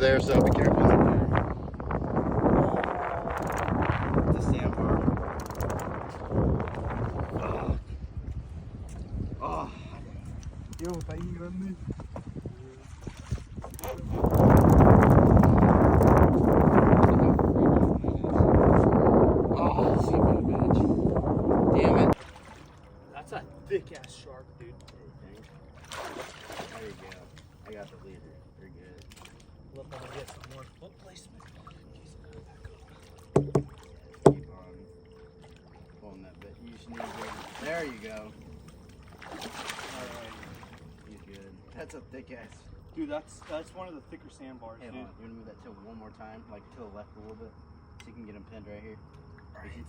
there, so be careful. The sandbar. Oh. Yo, está ahí grande. Oh, stupid bitch. Damn it. That's a thick ass shark, dude. There you go. I got the leader. You're good. Look, I'm gonna get some more foot placement. Jeez, I gotta back up. Keep on pulling that bit. You just need to go. There you go. Alright. He's good. That's a thick ass. Dude, that's one of the thicker sandbars, Hey, dude. hold on. You want to move that tail one more time? Like to the left a little bit? So you can get him pinned right here. Alright.